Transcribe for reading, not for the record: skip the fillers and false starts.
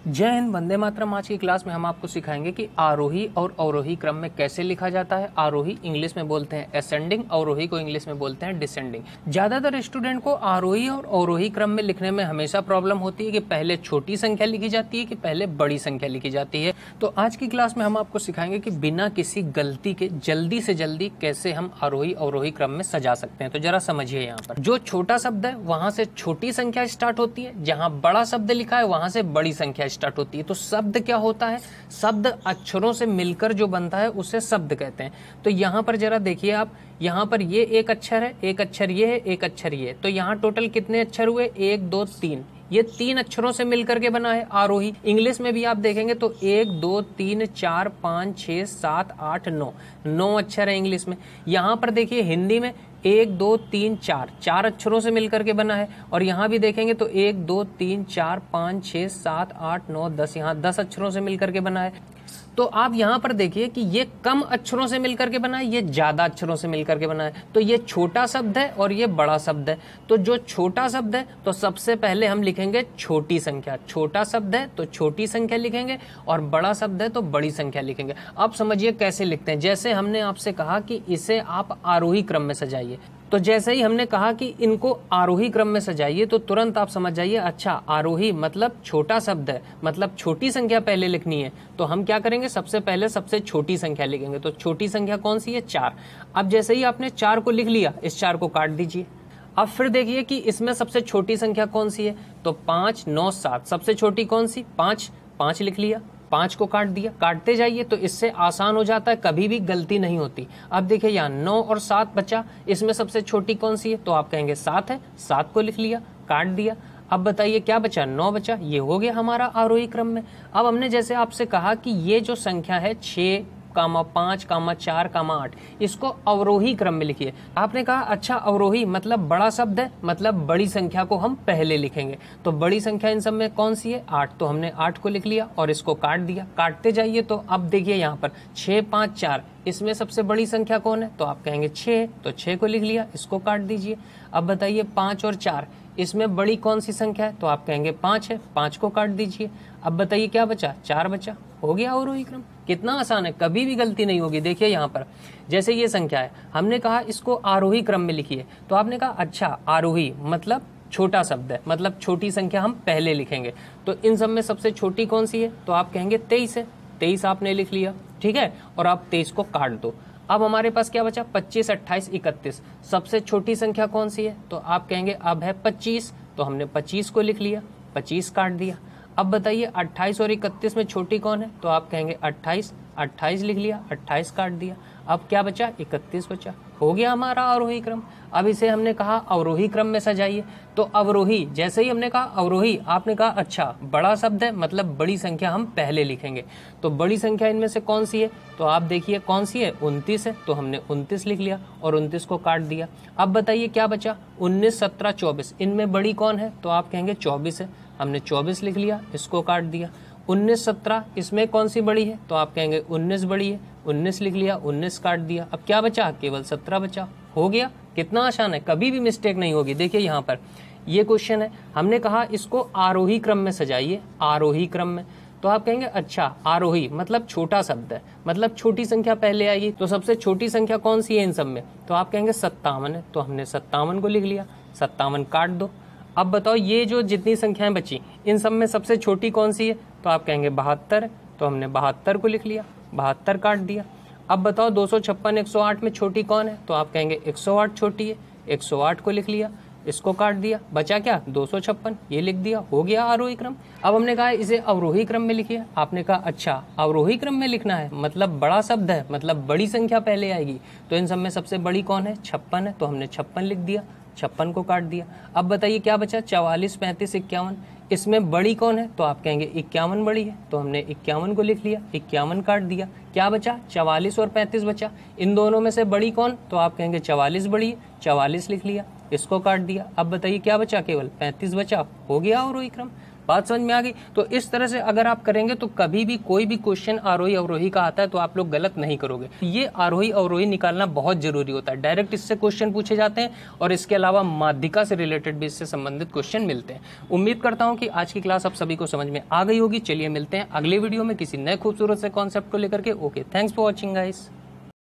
जय हिंद, वंदे मातरम। आज की क्लास में हम आपको सिखाएंगे कि आरोही और अवरोही क्रम में कैसे लिखा जाता है। आरोही इंग्लिश में बोलते हैं असेंडिंग, अवरोही को इंग्लिश में बोलते हैं डिसेंडिंग। ज्यादातर स्टूडेंट को आरोही और अवरोही क्रम में लिखने में हमेशा प्रॉब्लम होती है कि पहले छोटी संख्या लिखी जाती है कि पहले बड़ी संख्या लिखी जाती है। तो आज की क्लास में हम आपको सिखाएंगे कि बिना किसी गलती के जल्दी से जल्दी कैसे हम आरोही अवरोही क्रम में सजा सकते हैं। तो जरा समझिए, यहाँ पर जो छोटा शब्द है वहां से छोटी संख्या स्टार्ट होती है, जहां बड़ा शब्द लिखा है वहां से बड़ी संख्या स्टार्ट होती है। तो शब्द क्या होता है? शब्द अक्षरों से मिलकर जो बनता है उसे शब्द कहते हैं। तो यहाँ पर जरा देखिए आप, यहाँ पर ये एक अक्षर है, एक अक्षर ये है, एक अक्षर ये। तो यहाँ टोटल कितने अक्षर हुए? 1 2 3। ये 3 अक्षरों से मिलकर के बना है आरोही। इंग्लिश में भी आप देखेंगे तो 1 2 3 4 5 6 7 8 9 अक्षर है इंग्लिश में। यहाँ पर देखिए हिंदी में 1 2 3 4 अक्षरों से मिलकर के बना है। और यहाँ भी देखेंगे तो 1 2 3 4 5 6 7 8 9 10, यहाँ 10 अक्षरों से मिलकर के बना है। तो आप यहाँ पर देखिए कि ये कम अक्षरों से मिलकर के बना है, ये ज्यादा अक्षरों से मिलकर के बना है। तो ये छोटा शब्द है और ये बड़ा शब्द है। तो जो छोटा शब्द है तो सबसे पहले हम लिखेंगे छोटी संख्या। छोटा शब्द है तो छोटी संख्या लिखेंगे और बड़ा शब्द है तो बड़ी संख्या लिखेंगे। अब समझिए कैसे लिखते हैं। जैसे हमने आपसे कहा कि इसे आप आरोही क्रम में सजाइए, तो जैसे ही हमने कहा कि इनको आरोही क्रम में सजाइए तो तुरंत आप समझ जाइए, अच्छा आरोही मतलब छोटा शब्द है, मतलब छोटी संख्या पहले लिखनी है। तो हम क्या करेंगे, सबसे पहले सबसे छोटी संख्या लिखेंगे। तो छोटी संख्या कौन सी है? 4। अब जैसे ही आपने 4 को लिख लिया, इस 4 को काट दीजिए। अब फिर देखिए कि इसमें सबसे छोटी संख्या कौन सी है? तो 5 9 7। सबसे छोटी कौन सी? 5 लिख लिया, 5 को काट दिया। काटते जाइए तो इससे आसान हो जाता है, कभी भी गलती नहीं होती। अब देखिए यहाँ 9 और 7 बचा, इसमें सबसे छोटी कौन सी है? तो आप कहेंगे 7 है, 7 को लिख लिया, काट दिया। अब बताइए क्या बचा? 9 बचा। ये हो गया हमारा आरोही क्रम में। अब हमने जैसे आपसे कहा कि ये जो संख्या है 6 5 4 8, इसको अवरोही क्रम में लिखिए। आपने कहा अच्छा अवरोही मतलब बड़ा शब्द है, मतलब बड़ी संख्या को हम पहले लिखेंगे। तो बड़ी संख्या इन सब में कौन सी है? 8। तो हमने 8 को लिख लिया और इसको काट दिया। काटते जाइए तो अब देखिए यहाँ पर 6 5 4, इसमें सबसे बड़ी संख्या कौन है? तो आप कहेंगे 6। तो 6 को लिख लिया, इसको काट दीजिए। अब बताइए 5 और 4, इसमें बड़ी कौन सी संख्या है? तो आप कहेंगे 5 है, 5 को काट दीजिए। अब बताइए क्या बचा? 4 बचा। हो गया अवरोही क्रम। कितना आसान है, कभी भी गलती नहीं होगी। देखिए यहाँ पर जैसे ये संख्या है, हमने कहा इसको आरोही क्रम में लिखिए। तो आपने कहा अच्छा आरोही मतलब छोटा शब्द है, मतलब छोटी संख्या हम पहले लिखेंगे। तो इन सब में सबसे छोटी कौन सी है? तो आप कहेंगे 23 है। 23 आपने लिख लिया, ठीक है। और आप 23 को काट दो। अब हमारे पास क्या बचा? 25 28 31। सबसे छोटी संख्या कौन सी है? तो आप कहेंगे अब है 25। तो हमने 25 को लिख लिया, 25 काट दिया। अब बताइए 28 और 31 में छोटी कौन है? तो आप कहेंगे 28 लिख लिया, 28 काट दिया। अब क्या बचा? 31 बचा। हो गया हमारा अवरोही क्रम। अब इसे हमने कहा अवरोही क्रम में सजाइए। तो अवरोही, जैसे ही हमने कहा अवरोही, आपने कहा अच्छा बड़ा शब्द है मतलब बड़ी संख्या हम पहले लिखेंगे। तो बड़ी संख्या इनमें से कौन सी है? तो आप देखिए कौन सी है? 29 है। तो हमने 29 लिख लिया और 29 को काट दिया। अब बताइए क्या बचा? 19 17 24, इनमें बड़ी कौन है? तो आप कहेंगे 24 है। हमने 24 लिख लिया, इसको काट दिया। 19 17, इसमें कौन सी बड़ी है? तो आप कहेंगे 19 बड़ी है। 19 लिख लिया, 19 काट दिया। अब क्या बचा? केवल 17 बचा। हो गया। कितना आसान है, कभी भी मिस्टेक नहीं होगी। देखिए यहाँ पर ये क्वेश्चन है, हमने कहा इसको आरोही क्रम में सजाइए, आरोही क्रम में। तो आप कहेंगे अच्छा आरोही मतलब छोटा शब्द है, मतलब छोटी संख्या पहले आएगी। तो सबसे छोटी संख्या कौन सी है इन सब में? तो आप कहेंगे 57 है। तो हमने 57 को लिख लिया, 57 काट दो। अब बताओ ये जो जितनी संख्याएं बची, इन सब में सबसे छोटी कौन सी है? तो आप कहेंगे 72 है। तो हमने 72 को लिख लिया, 72 काट दिया। अब बताओ 256 108 में छोटी कौन है? तो आप कहेंगे 108 छोटी है। 108 को लिख लिया, इसको काट दिया। बचा क्या? 256, ये लिख दिया। हो गया आरोही क्रम। अब हमने कहा इसे अवरोही क्रम में लिखिए। आपने कहा अच्छा अवरोही क्रम में लिखना है, मतलब बड़ा शब्द है, मतलब बड़ी संख्या पहले आएगी। तो इन सब में सबसे बड़ी कौन है? 56 है। तो हमने 56 लिख दिया, 56 को काट दिया। अब बताइए क्या बचा? 44 35 51, इसमें बड़ी कौन है? तो आप कहेंगे 51 बड़ी है। तो हमने 51 को लिख लिया, 51 काट दिया। क्या बचा? 44 और 35 बचा। इन दोनों में से बड़ी कौन? तो आप कहेंगे 44 बड़ी है। 44 लिख लिया, इसको काट दिया। अब बताइए क्या बचा? केवल 35 बचा। हो गया अवरोही क्रम। बात समझ में आ गई। तो इस तरह से अगर आप करेंगे तो कभी भी कोई भी क्वेश्चन आरोही अवरोही का आता है तो आप लोग गलत नहीं करोगे। ये आरोही अवरोही निकालना बहुत जरूरी होता है। डायरेक्ट इससे क्वेश्चन पूछे जाते हैं और इसके अलावा माध्यिका से रिलेटेड भी इससे संबंधित क्वेश्चन मिलते हैं। उम्मीद करता हूं कि आज की क्लास आप सभी को समझ में आ गई होगी। चलिए मिलते हैं अगले वीडियो में किसी नए खूबसूरत से कॉन्सेप्ट को लेकर के। Okay, thanks for watching guys.